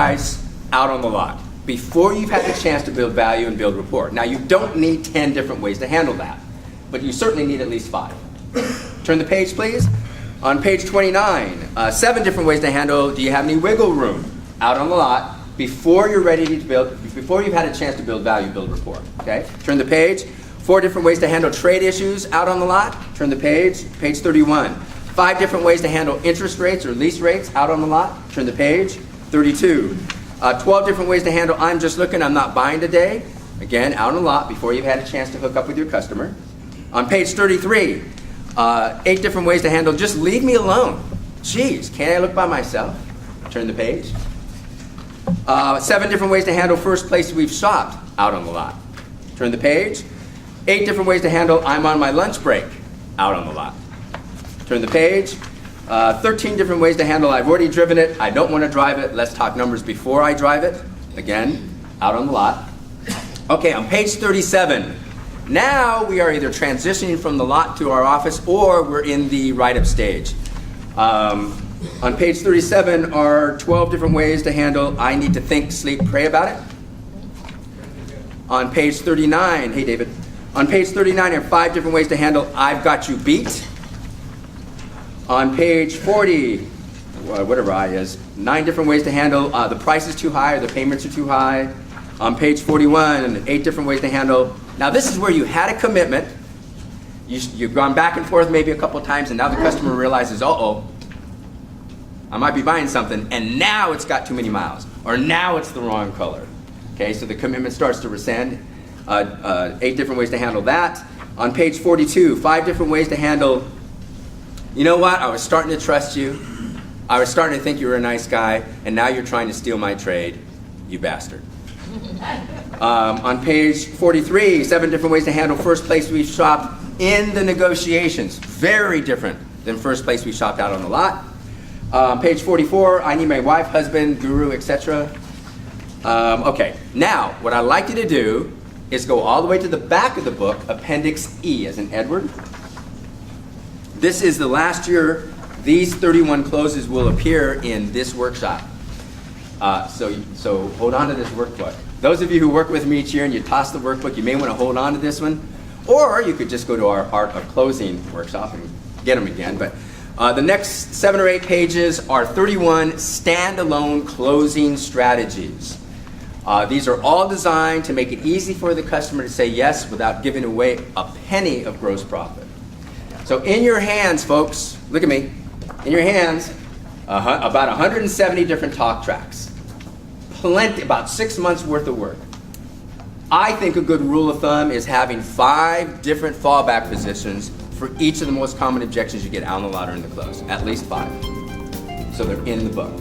price out on the lot before you've had a chance to build value and build rapport. Now, you don't need 10 different ways to handle that, but you certainly need at least 5. Turn the page, please. On page 29, 7 different ways to handle, do you have any wiggle room out on the lot before you're ready to build, before you've had a chance to build value, build rapport, okay? Turn the page. 4 different ways to handle trade issues out on the lot. Turn the page, page 31. 5 different ways to handle interest rates or lease rates out on the lot. Turn the page, 32. 12 different ways to handle I'm just looking, I'm not buying today. Again, out on the lot before you've had a chance to hook up with your customer. On page 33, 8 different ways to handle just leave me alone. Geez, can't I look by myself? Turn the page. 7 different ways to handle first place we've shopped out on the lot. Turn the page. 8 different ways to handle I'm on my lunch break out on the lot. Turn the page. 13 different ways to handle I've already driven it, I don't want to drive it, let's talk numbers before I drive it. Again, out on the lot. Okay, on page 37, now we are either transitioning from the lot to our office or we're in the write-up stage. On page 37 are 12 different ways to handle I need to think, sleep, pray about it. On page 39, hey David, on page 39 are 5 different ways to handle I've got you beat. On page 40, whatever I is, 9 different ways to handle the price is too high or the payments are too high. On page 41, 8 different ways to handle. Now this is where you had a commitment, you've gone back and forth maybe a couple times, and now the customer realizes, uh-oh, I might be buying something, and now it's got too many miles, or now it's the wrong color. Okay, so the commitment starts to rescind. 8 different ways to handle that. On page 42, 5 different ways to handle, you know what, I was starting to trust you. I was starting to think you were a nice guy, and now you're trying to steal my trade, you bastard. On page 43, 7 different ways to handle first place we shopped in the negotiations. Very different than first place we shopped out on the lot. Page 44, I need my wife, husband, guru, etc. Okay, now what I'd like you to do is go all the way to the back of the book, Appendix E as in Edward. This is the last year these 31 closes will appear in this workshop. So hold on to this workbook. Those of you who work with me each year and you toss the workbook, you may want to hold on to this one. Or you could just go to our Art of Closing workshop and get them again. But the next 7 or 8 pages are 31 standalone closing strategies. These are all designed to make it easy for the customer to say yes without giving away a penny of gross profit. So in your hands, folks, look at me. In your hands, about 170 different talk tracks. Plenty, about 6 months worth of work. I think a good rule of thumb is having 5 different fallback positions for each of the most common objections you get out on the lot or in the close. At least 5. So they're in the book.